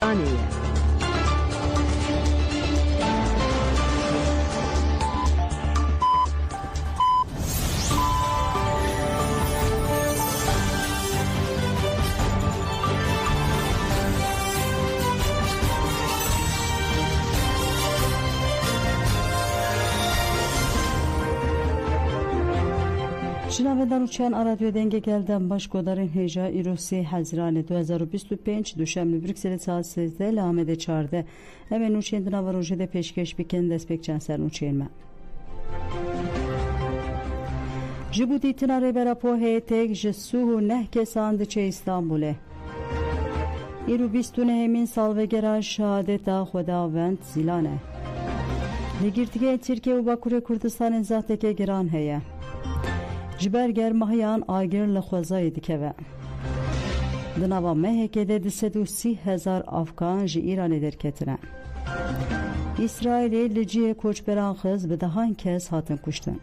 Saniye. شنوندگان چند رادیو دنگ کردن باش کدارین هجا ایروسی حزیران 2025 دوشنبه بریکسل ساعت 13 لامده 14 همین نوچین دنوا روزه ده پیشکش بیکن دست بیک چند سر نوچین ما جبوتی تناره برا پوه تک جسوه نه کساند چه استانبوله ایرو بیستونه همین سالوگرا شهادت خداوند زیلانه لگیرتگه ترکیه و باکور کردستان زاتک گران هیا جبرگر ماهیان آگر لخوزای دکوه دنوا مهکه ده 230,000 افغان جی ایران درکتنه اسرائیل لجیه کوچبران خز به دهان کس هاتن کشتن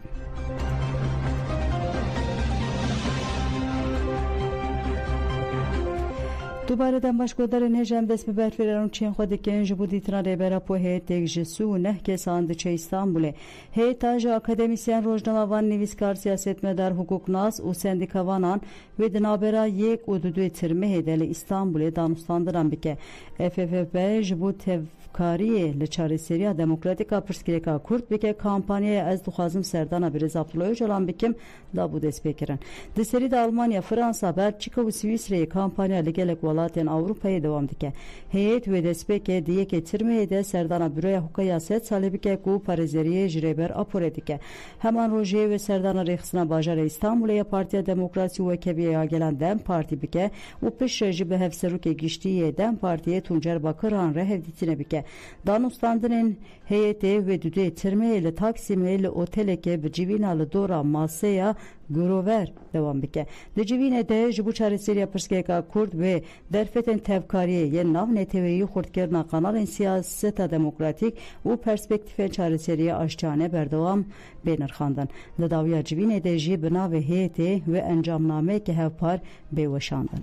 دوباره دنباش کدر نجم دست به برفیران چین خود کنج بودی تناره برا پوه تک جسو نه کساند چه استانبوله هیتاج اکادمیسیان روزنامه‌وان نویسکار سیاستمدار حقوقناس و سندیکاوانان و دنابرا یک و دو ترمه هدل استانبول دانستاندران بکه FFP جبو تفکاری لچاره سریا دموکراتیکا پرسکریکا کرد بکه کامپانیای از دخوازم سردانا برز عبدالله جلان بکم دا بود اسپیکرن دسری دا آلمانیا فرانسا بلژیکا و سوئیسرا کامپانیا لگلک ولاتن اروپای دوام دکه هیئت و دسپیک دیگه که ترمه ده سردانا بروی حقوق سیاست سالی که کو پارزری جریبر اپوره دکه همان روزه و سردانا ریخسنا باجار استانبول یا پارتی دموکراسی و کبیه گلان دم پارتی بکه و پیش به هفسرو که گشتی دم پارتی تونجر باکران ره دیتینه بکه دانستاندن هیئت و دوده ترمه ل تاکسیم ل اوتل که بجیبینا ل دورا ماسیا گروور دوام بکه دجیبین ده جبو چاره سریا پرسکیکا کرد و درفتن تفکاری یه ناو نتویی خورد کردن قانال سیاست دموکراتیک و پرسپکتیف چاره سریا آشتیانه بردوام بینرخاندن لداویا جبین ده جی بنا و هیئت و انجامنامه که هفپار بیوشاندن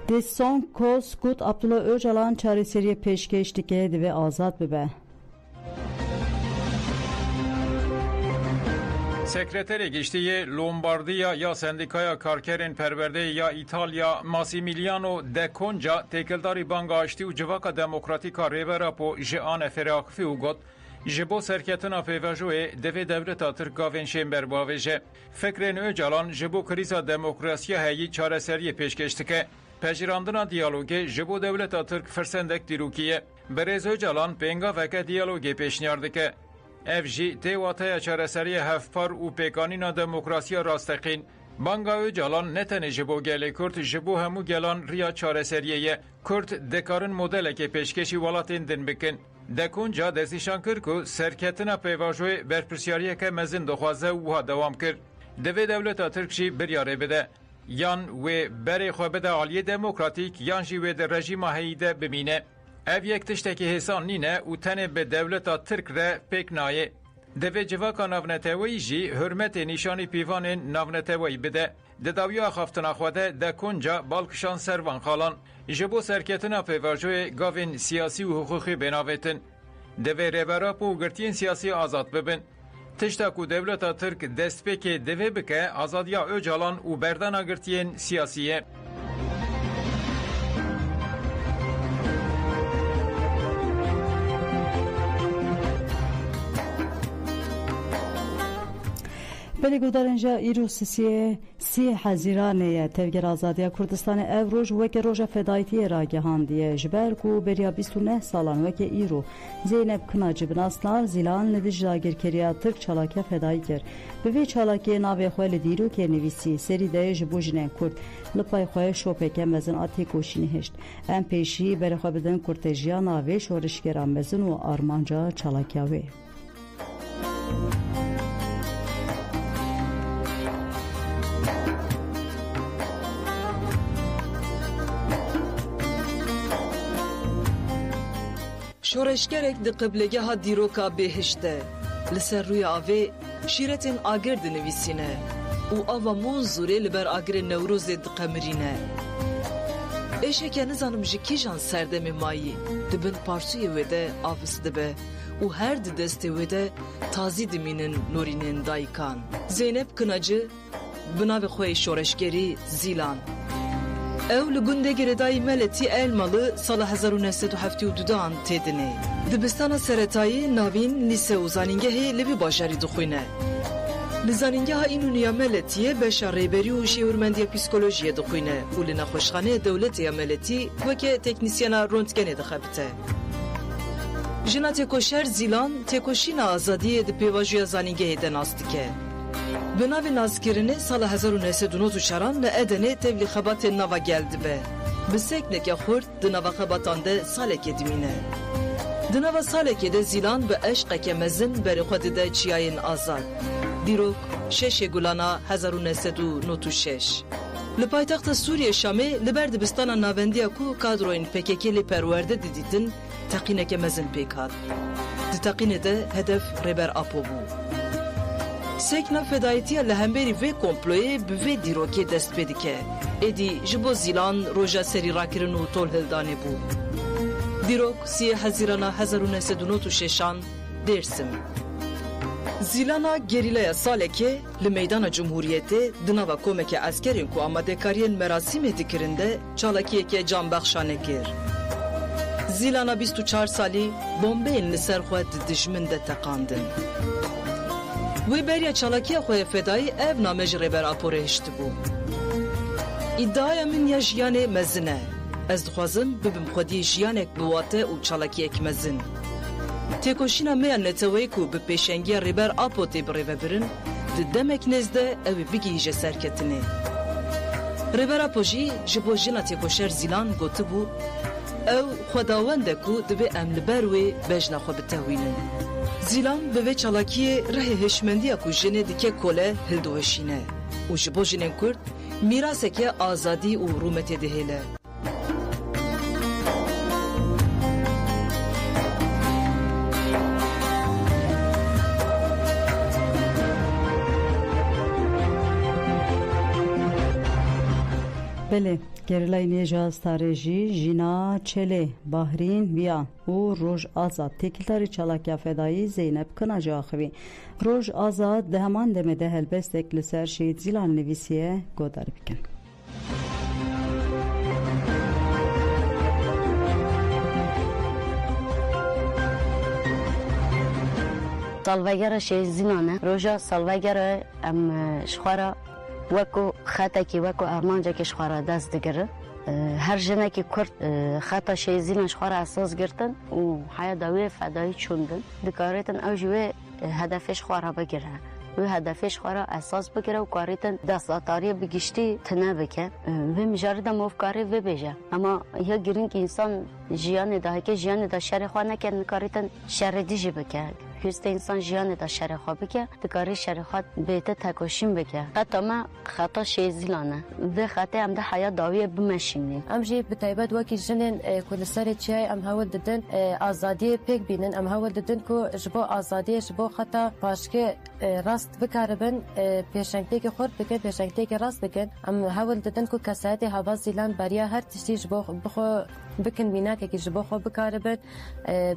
Deson Kos Kut Abdullah Öcalan çareseriye peşkeş dike ve azat bebe. Sekreteri geçtiği Lombardiya ya Sendikaya Karkerên Perverde ya İtalya Massimiliano De Conca tekeldari banga açtı u civaka demokratika revera po ji an ferakfi u got ji bo serketina pêvajoyê devê devleta Tirk gavên şêmber bavêje. Fikrên Öcalan ji bo krîza demokrasiya heyî çareseriyê pêşkeş dike. Pejirandina diyalogê ji bo devleta Tirk firsendek dîrokî Berêz Öcalan pêngaveke diyalogê pêşniyar dike. Ev jî tê wateya çareseriya hevpar û pêkanîna demokrasiya rasteqîn. Banga Öcalan ne tenê ji bo gelê Kurd ji bo hemû gelan riya çareseriyê ye. Kurd dikarin modelekê pêşkeşî welatên din bikin. De Conca destîşan kir ku serketina pêvajoyê berpirsyariyeke mezin dixwaze wiha dewam kir. Divê devleta Tirk jî biryarê bide. Yan wê berê xwe bide aliyê demokratîk yan jî wê di rejîma heyî de bimîne. Ev yek tiştekî hêsan nîne û tenê bi devleta Tirk re pêk nayê. Divê civaka navneteweyî jî hürmetê nîşanî pîvanên navneteweyî bide. Di dawiya xaftina xwe de De Conca balkişan servan xalan. Ji bo serketina pêvajoyê gavên siyasî û huquqî bênavêtin. Divê rêverap û girtiyên siyasî azad bibin. Tişta ku devleta Tirk destpêkê divê bike azadiya Öcalan û berdana girtiyên siyasî ye. بلی گودارنجا ایروس سی حزیرانه تفگر آزادی کردستان اوروج وک روژا فدایتی راگهاندیه جبر کو بریا 29 سالان وک ایرو زینب کناجی بناسنار زیلان لدیج راگر کریا ترک چالاکه فدایی کر به وی چالاکه ناوی خواه لدیرو که نویسی سری ده جبو جنین کرد لپای خواه شوپکه مزن آتی کوشینی هشت ام پیشی بر خواه بدن کرتجیا ناوی شورشگران مزن و آرمانجا چالاکیاوی شورشگرک دی قبلگه ها دیروکا بهشته لسر روی آوه شیرتین آگر دنویسینه û ava monzûrê li ber agirê Newrozê diqemirîne. Eşeke nizanim ji kîjan serdemê mayî dibin parsûyê wê de avist dibe û her di destê wê de tazî dimînin norînên dayîkan. Zeynep Kınacı bi navê xwe yê şoreşgerî Zîlan. Ew li gundê Girêdayî Meletî Elmalı sala 1972 têdinê. Dibistana seretayî navîn lîse û zanîngehê li vî bajarî dixwîne. Li zanîngeha Înûniya Meletîyê beşa rêberî û şêwirmendiya psîkolojiyê dixwîne û li nexweşxaneyê dewletê ya Meletî weke teknîsyena röntgenê dixebite. Jina têkoşer Zîlan têkoşîna azadiyê di pêvajoya zanîngehê de nas dike. Bi navê nazkirinê sala 1994 li Edenê tevlî xebatên nava gel dibe. Bi sekneke xurt di nava xebatan de salekê dimîne. Di nava salekê de Zîlan bi eşqeke mezin berê xwe dide çiyayên azad. Dîrok 6 Gulana 1996. Li paytexta Sûriye Şamê li ber dibistana navendiya ku kadroyên PKK lê perwerde didîtin teqîneke mezin pêk hat. Di teqînê de hedef rêber Apo bû. Sekna fedayetiya li hemberî vê komployê bi vê dîrokê dest pê dike. Êdî ji bo Zîlan roja serî rakirin û tolhildanê bû. Dîrok 3 Hezîrana 1996 Dêrsim. Zîlana gerîlaya salekê li meydana Cumhuriyetê di nava komeke eskerên ku amadekariyên merasîmê dikirin de çalakiyeke canbexşane kir. Zîlana 24 salî bombeyên li ser xwe di dijmin de teqandin. Wê beriya çalakiya xwe fedayî ev name ji rêber Aporê hiştibû. İddiaya min ya jiyanê mezin e. Ez dixwazim bibim xwediyê jiyanek biwate û çalakiyek mezin. Têkoşîna me ya neteweyî ku bi pêşengiya rêber Apo tê birêvebirin, di demek nêzde ew ê bigihîje serketinê. Rêber Apo jî ji bo jina têkoşer Zîlan gotibû, ew xwedawend e ku divê em li ber wê bejna xwe bitewînin. Zîlan bi vê çalakiyê rehê hêşmendiya ku jinê dike kole hildoweşîne û ji bo jinên Kurd mîraseke azadî û rûmetê dihêle. Belê gerilayên êja starê jî Jîna Çelê, Bahrîn Viya û Roj Azad têkildarî çalakiya fedayî Zeynep Kınacı axivî. Roj Azad di heman demê de helbestek li ser Şehîd Zîlan nivîsiye guhdarî bikin. Salvegera Şehîd Zîlan roja salvegera em ji xwe re wekû xetekî wekû armancekê ji xwe re dest digirin. Her jinekî Kurd xeta Şehîd Zîlan ji xwe re esas girtin û heya da wê fedayî çûndin. Dikarêtin ew ji wê hedefê ji xwe re bigire. Wê hedefê ji xwe re esas bigire û karêtin desthilatariya bi giştî tune bike. Vê mijarî de movkarî vêbêje. Ama ya girîng însan jiyanê de heke jiyanê de şerê xwe neke nikarîtin şerê dî jî bike. Hüste insan jiyanê de şerê xwe bike, dikarî şerê xwe bête tekoşîn bike. Xeta me xeta Şehîd Zîlan e. Vê xetê em de heya dawiyê bimeşînî. Em jî bi taybet wekî jinên ku li serê çiyayê em hewil didin azadiyê pêk bînin, em hewil didin ku ji bo azadiyê ji bo xeta paşkê rast bikaribin, pêşengtêkê xurt bikin, pêşengtêkê rast bikin. Em hewil didin ku kesayetê heva Zîlan beriya her tiştî ji bo bixwe bikin mînakekî ji bo xwe bikaribin,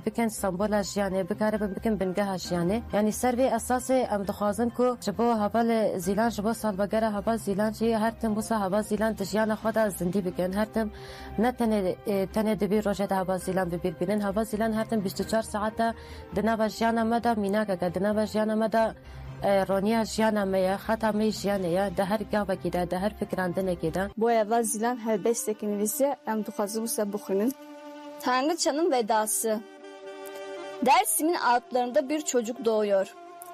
bikin sembola jiyanê bikaribin, bikin bingeha jiyanê. Yani ser vê esasê em dixwazin ku ji bo hevalê Zîlan, ji bo salvegera heva Zîlan jî her tim wisa heva Zîlan di jiyana xwe de zindî bikin. Her tim ne tenê divê rojê de heva Zîlan bibîr bînin. Heva Zîlan her tim 24 saeta di nava jiyana me de mînakeke, di nava jiyana me de roniya jiyana me ye, xeta me jiyanê ye, di her gavekî de, di her fikrandinekê de. Bu eva Zîlan helbestekî nivîse em dixwazim wisa bixwînin. Tanrıçanın vedası. Dersim'in altlarında bir çocuk doğuyor.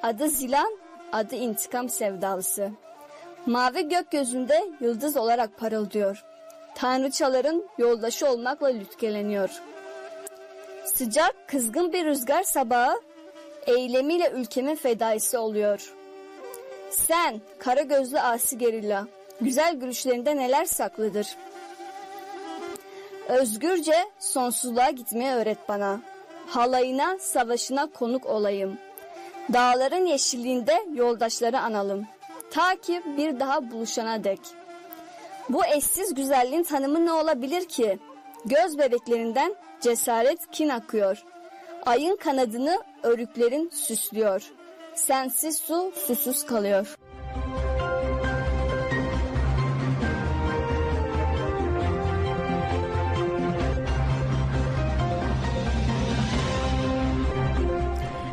Adı Zîlan, adı intikam sevdalısı. Mavi gökyüzünde yıldız olarak parıldıyor. Tanrıçaların yoldaşı olmakla lütkeleniyor. Sıcak, kızgın bir rüzgar sabahı eylemiyle ülkemin fedaisi oluyor. Sen, kara gözlü asi gerilla, güzel gülüşlerinde neler saklıdır? Özgürce sonsuzluğa gitmeyi öğret bana. Halayına, savaşına konuk olayım. Dağların yeşilliğinde yoldaşları analım. Ta ki bir daha buluşana dek. Bu eşsiz güzelliğin tanımı ne olabilir ki? Göz bebeklerinden cesaret, kin akıyor. Ayın kanadını örüklerin süslüyor. Sensiz su susuz kalıyor.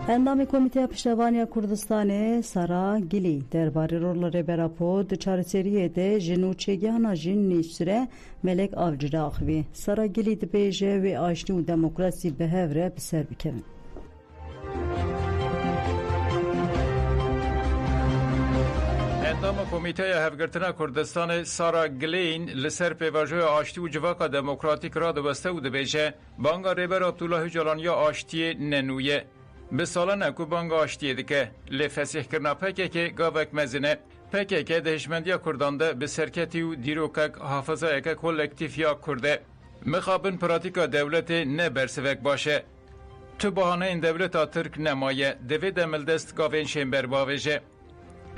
Endamê Komîteya Piştevaniya Kurdistanê Sara Gilî derbarê rola Rêberapo di çareseriyê de ji nûçegihana jin nêçîre Melek Avcı axivî. Sara Gilî dibêje wê aştî û demokrasî bi hev re bi ser bikevin. Endama Komîteya Hevgirtina Kurdistanê Sara Gileyên li ser pêvajoya aştî û civaka demokratîk radibeste û dibêje banga rêber Abdullah Öcalan ya aştiyê nenûye. Bi salan ku banga aştiyê dike lê fesihkirina PKK gavek mezin e. PKK di hişmendiya Kurdan de bi serketî û dîrokek hafızayeke kolektif ya Kurd e. Mixabin pratika devletê ne bersivek baş e. Tu bahaneyên devleta Tirk nemaye divê demildest gavên şêmber bavêje.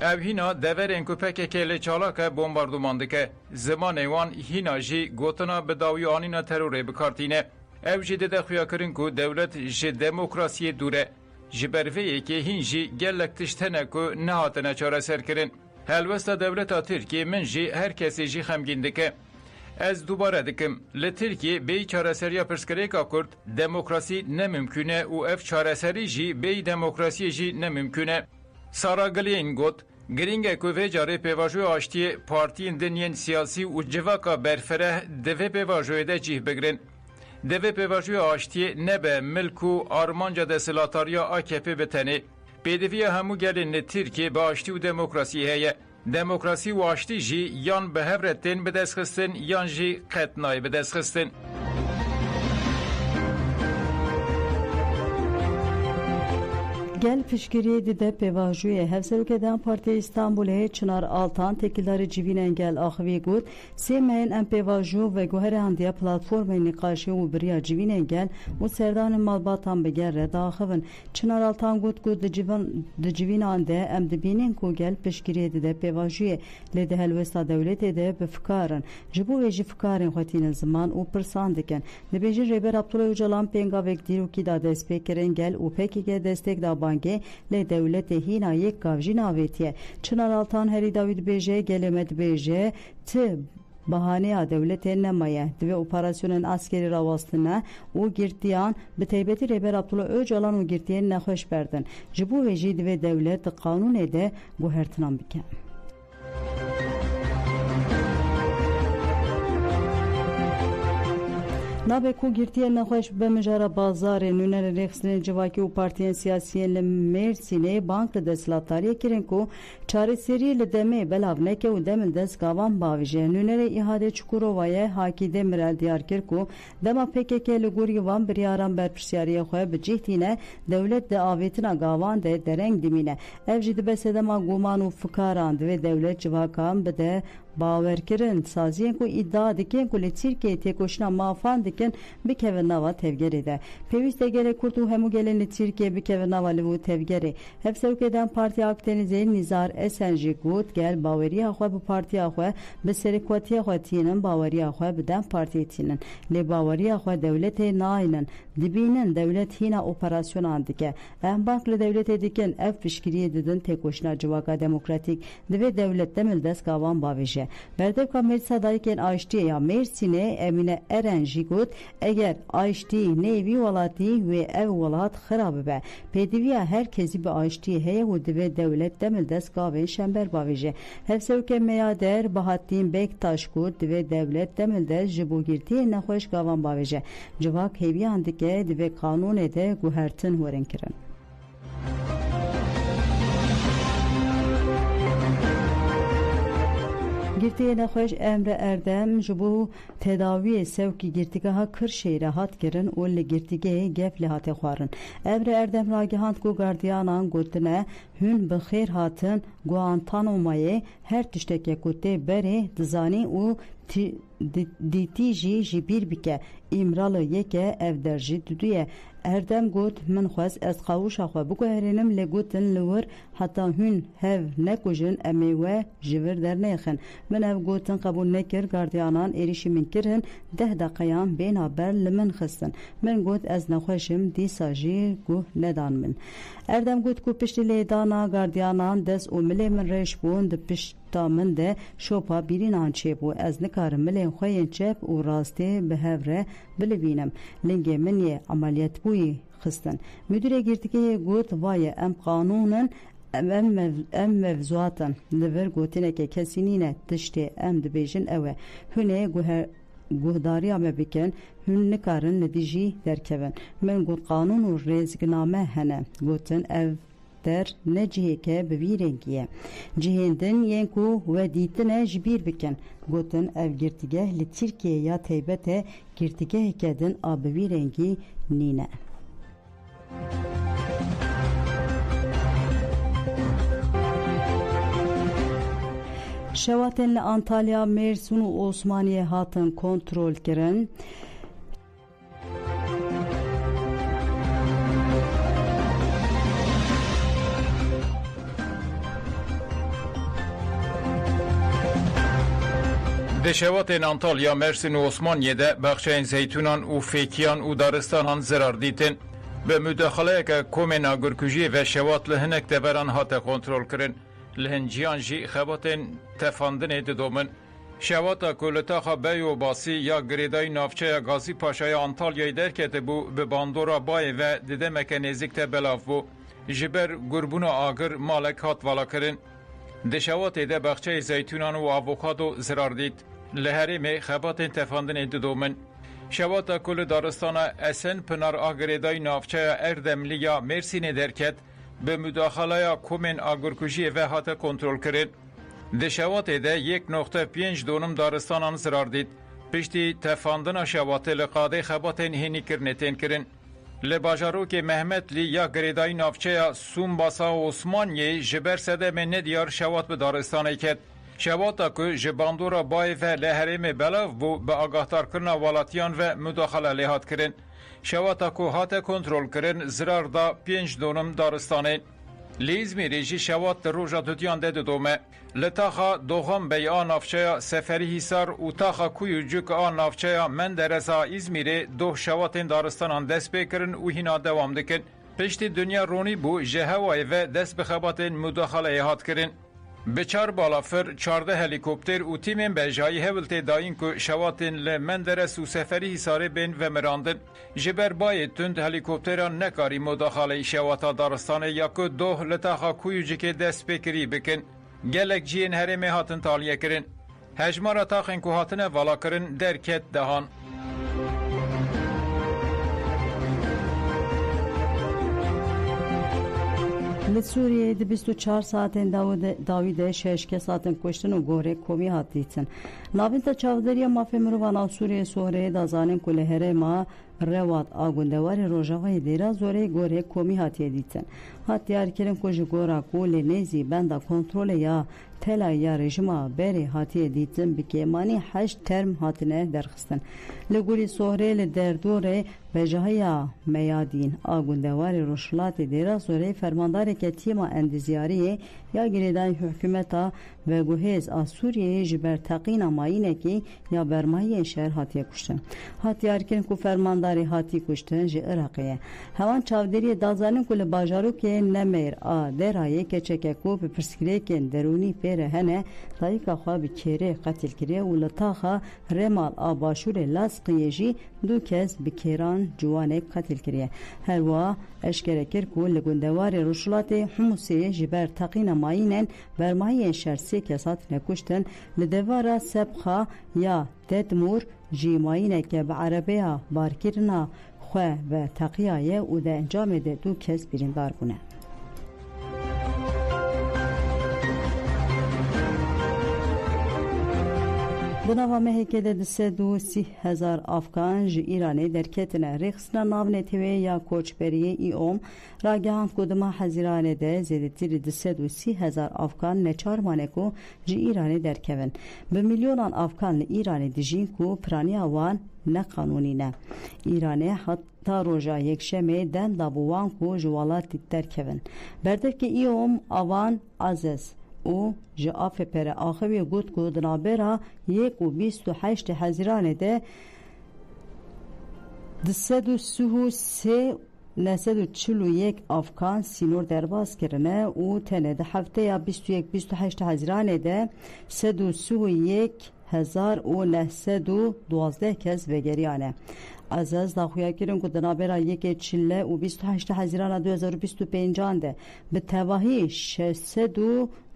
Ev hîna deverên ku PKK lê çalake bombarduman dike. Zimanê wan hîna jî gotina bi dawî anîna terorê bikartîne. Ev jî dide xuyakirin ku devlet ji demokrasiyê dûr e. Ji ber vê yekê hîn jî gelek tişt hene ku nehatine çareserkirin. Helwesta devleta Tirkiyê min jî her kesê jî xemgîn dike. Ez dubare dikim, li Tirkiyê bêyî çareseriya pirsgirêka Kurd demokrasî ne mümkün e û ev çareserî jî bêyî demokrasiyê jî ne mümkün e. Sara Gileyên got, giring e ku vê carê pêvajoya aştiyê partiyên din yên siyasî û civaka berfereh di vê pêvajoyê de cih bigirin. Devê pêvajoya aştiyê nebe milk û armanca desilatariya AKP bi tenê. Pêdiviya hemû gelên li Tirkiyê bi aştî û demokrasî heye. Demokrasî û aştî jî yan bi hev re tên bidestxistin yan jî qet nayê bidestxistin. Gel piştgiriyê dide pêvajoyê Hevserokê Partiya İstanbulê Çınar Altan tekildarê civînên gel axivî got sê meyên em pêvajo ve guherê handiya platformên nîqaşê û biriya civînên gel û serdanên malbatan bi gel re daxivin. Çınar Altan got ku di civînan de em dibînin ku gel piştgiriyê dide pêvajoyê lê di helwesta dewletê de bi fikarin. Ji bo wê jî fikarên xwetînin ziman û pirsan dikin. Dibêjin rêber Abdullah Öcalan pêngavek dîrokî da destpêkirin gel û PKK destek da bange le devlete hîna yek gav jî navêtiye. Çınar Altan herî dawî dibêje gelê me dibêje ti bahaneya devletê nemaye divê operasyonên askerî rawastine û girtiyan bi taybetî rêber Abdullah Öcalan û girtiyên nexweş berdin. Ji bo wê jî divê devlet di qanûnê de guhertinan bike. Nabe ku girtiye nexweş be mijara bazarê nûnerê rêxistinên civakî û partiyên siyasiyên li Mêrsînê bank li desthilatdariyê kirin ku çareseriyê li demê belav neke û demil dest gavan bavêje. Nûnerê îhade Çukurovayê Hakî Demirel diyar kir ku dema PKK li gorî wan biryaran berpirsiyariyê xwe bi cih tîne dewlet di avêtina gavan de dereng dimîne. Ev jî dibe sedema guman û fikaran divê dewlet civakan bide bawerkirin saziyên ku îdia dikin ku li Tirkiyeyê têkoşîna mafan dikin bikevin nava tevgerê de. Pêwîst e gelê Kurd û hemû gelên li Tirkiyê bikevin nava li vî tevgerê. Hevserokê Partiya Akdenizê Nizar Esen jî got gel baweriya xwe bi partiya xwe bi seroketiya xwe tînin baweriya xwe bi Dem Partiyê tînin. Lê baweriya xwe dewletê nayînin. Dibînin dewlet hîna operasyonan dike. Em bank li dewletê dikin ev piştgiriyê didin têkoşîna civaka demokratîk divê dewlet demil dest gavan bavêje. Berdevka Meclisa Dayikên Aştiyê ya Mêrsînê Emine Eren jî got eger aştî nêvî welatî wê ev welat xira bibe. Pêdiviya her kesî bi aştiyê heye û divê dewlet demil dest gavên şember bavêje. Hevserokê Meyader Bahattin Bektaş got divê dewlet demil dest ji bo girtiyên nexweş gavan bavêje. Civak hêviyan dike divê qanûnê de guhertin werin kirin. Girtiyê nexweş Emre Erdem ji bo tedaviyê sewkî girtîgeha Kırşehirê hat kirin û li girtîgehê gef lê hate xwarin. Emre Erdem ragihand ku gardiyanan gotine hûn bi xêr hatin Guantanamoyê her tiştekê ku tê berê dizanî û دیتی جی بیر بکه امرال یکه اف درجی دودویه اردم گوت من خواست از قاوش خوا بگوهرینم لگوتن لور حتی هون هف نکوژن امیوه جور در نیخن من اف گوتن قبول نکر گاردیانان ایریشی من کرن 10 دقیقان بینا بر لمن خستن من گوت از نخوشم دی ساجی گوه ندان من اردم گوت کو پشتی لیدانا گاردیانان دست و ملی من ریش بون ده پشتا من ده شوپا بیرینان چه بو از نکارم ملی خوین چپ و راسته به هفره بلوینم لنگه من یه عملیت بوی خستن مدیر گرتگه گوت وای ام قانونن ام مفزواتن لور گوتینه که کسی نینه تشتی ام دبیجن اوه هونه گوهداری ام بکن هون نکارن لدیجی درکون من گوت قانون و رزگنامه هنه گوتن او در نجهه که بویرنگیه جهندن ینکو و دیتنه جبیر بکن گوتن او گرتگه لترکیه یا تیبته گرتگه کدن آبویرنگی نینه شواتن لانتالیا مرسون و عثمانیه هاتن کنترول کرن دشواتین انطالیا مرسین و عثمانیه ده بخشین زیتونان و فیکیان و دارستانان زرار دیتن به مداخله که کومن آگرکوژی و شوات لهنک دبران هات کنترل کرن لهنجیان جی خباتین تفاندن دومن شواتا کولتا بای و باسی یا گریدای نافچه گازی پاشای انطالیای درکت بو به باندورا بای و دیده مکنیزیک te بلاف بو جبر گربونا آگر مالک هات والا کرن دشوات ده بخچه زیتونان و آووکادو زرار دید لحریم خباتین تفاندن دومن شواتا کل دارستان اسن پنار آگریدای نافچه اردملی یا مرسین درکت به مداخله کومن آگرکوژی و هات کنترل کرد دشوات ده 1.5 دونم دارستانان زرار دید پشتی تفاندن شوات لقاده خباتین هینی کرنتین کرن لباجارو که محمد لی یا گریدای نافچه سوم باسا و عثمانیه جبر سده من ندیار شوات به دارستانه کد شواتا که جباندورا بای و لحریم بلاف بو به آگاهتار کرنا والاتیان و مداخله لیهات کرن شواتا که هات کنترول کرن زرار دا 5 دونم دارستانه لیزمیری جی شوات روژا دوتیان ده دومه لطاقا دوغم بی آن نافچه سفری حسار و تاقا کویو جوک آن نافچه مندرزا ازمیری دو شواتین دارستانان دست بکرن و هینا دوام دکن پشتی دنیا رونی بو جهوای و دست بخباتین مداخله هات کرن به 4 بالافر 14 هلیکوپتر و تیمین بجایی هولت داین که شواتین لمندرس و سفری حساره بین و مراندن جبر باید تند هلیکوپتران نکاری مداخله شواتا دارستانه یا که دوه لطاقا کویو جکه دست بکری بکن گلک جین هرمی هاتن تالیه کرن هجمارا تاقین که هاتن والا کرن درکت دهان لسوریه ده 24 ساعتین داویده 6 ساعتین کشتن و گوره کومی هات دیتن ناوین تا چاودریا مافی مروان سوریه سوره دازانین کل هرما روات آگوندواری روژاوی دیرا زوره گوره کومی هاتیه دیتن هاتیار کرن کج گورا کول نیزی بندا کنترول یا تلا یا رژیما بری هاتیه دیتن بکیمانی 8 ترم هاتنه درخستن لگوری سوره لدردوره بجاهیا میادین آگوندواری روشلات دیرا زوره فرماندار که تیما اندزیاری یا گریدان حکومتا و گوهز آسوریه جبر تقین ماینه کی یا برمایی شهر هاتیه کشتن هاتیار کرن کو فرمانداری هاتی کشتن جی عراقیه هوان چاودری دازانین کل باجارو که نمیر درایه که چککو به پرسکری که درونی پیره هنه تایکا خواب کره قتل کریه و لطاقا رمال آباشور لاسقیه جی دو کس بکیران جوانه قتل کریه هروا اشکره کر کو لگوندوار روشلات حموسی جبر تقین ماینن برمایی شرسی کسات نکشتن لدوارا سبخا یا تدمور جیماینه که به عربه بارکرنا خواه و تقیایه و ده انجام ده دو کس بیرندار بونه Buna mehekede 330,000 Afgan ji İranê derketine rêxistina navnetewê ya koçberiyê İOM ragihand ku dima hezîranê de zêdetirî 330,000 Afgan neçarmane ku ji İranê derkevin. Bi milyonan Afgan li İranê dijîn ku piraniya wan neqanûnî ne. İranê heta roja yekşemê dem da bû wan ku ji welatî derkevin. Berdevkê İOM avan Aziz û ji Afepere axivê got ku di navbera 28 Hezîranê de 243 Afgan sînor derbas kirine û tenê di hefteya 28 Hezîranê de 131,912 kes vegeriyane. Aziz daxuya kirin ku di navbera 1 Çile û 28 Hezîrana 2025 de bi tevahî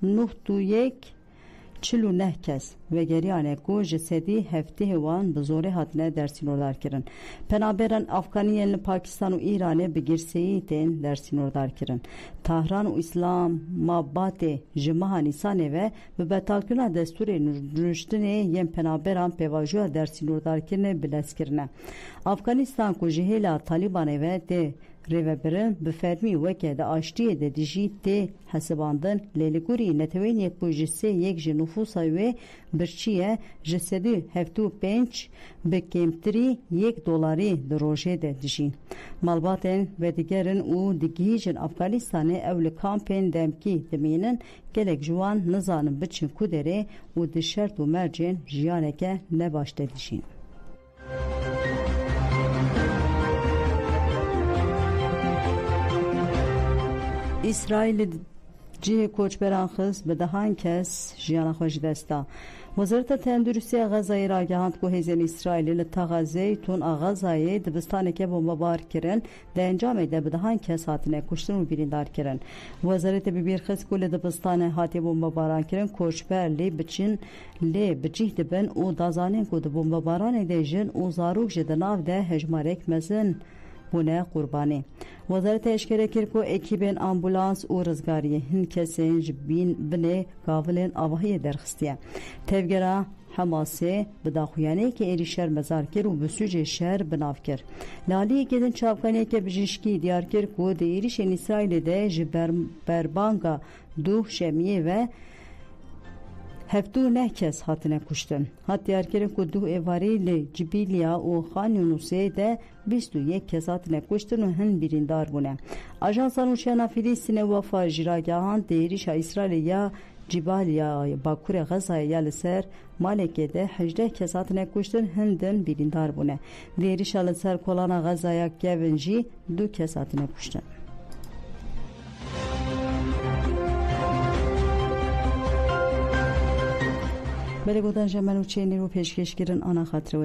691 kes vegeriyane ku ji sedî heftê wan bi zorê hatine dersînordar kirin. Penaberan Afganiyên li Pakistan û Îranê bi girseyî tên dersînordar kirin. Tahran û İslamabadê ji meha Nîsanê ve bi betalkirina destûrê rûştinê yên penaberan pêvajoya dersînordarkirinê bilezkirine. Afganistan ku ji hêla Talîbanê ve tê rêvebirin bi fermî weke di aştiyê de dijî tê hesibandin lêligurî netewên yekbû ji sê yek ji nüfusa wê birçîye ji 175 bi kêmtirî $1 di rojê de dijîn. Malbatên vedigerin û digihîjin Afganistanê ew li kampên demkî dimînin gelek ji wan nizanin biçin ku derê û di şert û mercên jiyaneke nebaş de dijîn. İsraîlê cihê koçberan xist bi dehan kes jiyana xwe ji dest da. Wezareta Tenduristiya Xezayê ragihand ku hêzên İsraîlê li Taxa Zeytûn a Xezayê dibistaneke bombebar kirin, di encamê de bi dehan kes hatine kuştin û birîndar kirin. Wezaretê bibîr xist ku li dibistanê hatiye bombebaran kirin, koçber lê biçin lê bi cih dibin û dazanên ku di bombebaranê de jin û zarok ji di nav de hejmarek mezin bûne qurbanî. Wezareta eşkere kir ku ekîbên ambulans û rizgariyê hin kesên ji binê gavilên avahiyê derxistiye. Tevgera Hemasê bi daxuyaniyekê êrîşer mezar kir û bi sûcê şer binav kir. Li aliyekê din çavkaniyeke bijîşkî diyar kir ku di êrişên İsraîlê de ji berbanga du şemiyê ve 79 kes hatine kuştin. Hat diyarkirin ku du evarî li Cibilya û Xan Yunusê de 21 kes hatine kuştin û hin birîndar bûne. Ajansa Nûşena Filîstînê Wafa jî ragihand di êrişa İsraîlê ya Cibalya Bakurê Xezayê ya li ser malekê de 18 kes hatine kuştin hin din birîndar bûne. Di êrişa li ser kolana Xezaya Kevin jî 2 kes hatine kuştin. Belê godan jemen û çênî û pêşkêşkirin ana xatirê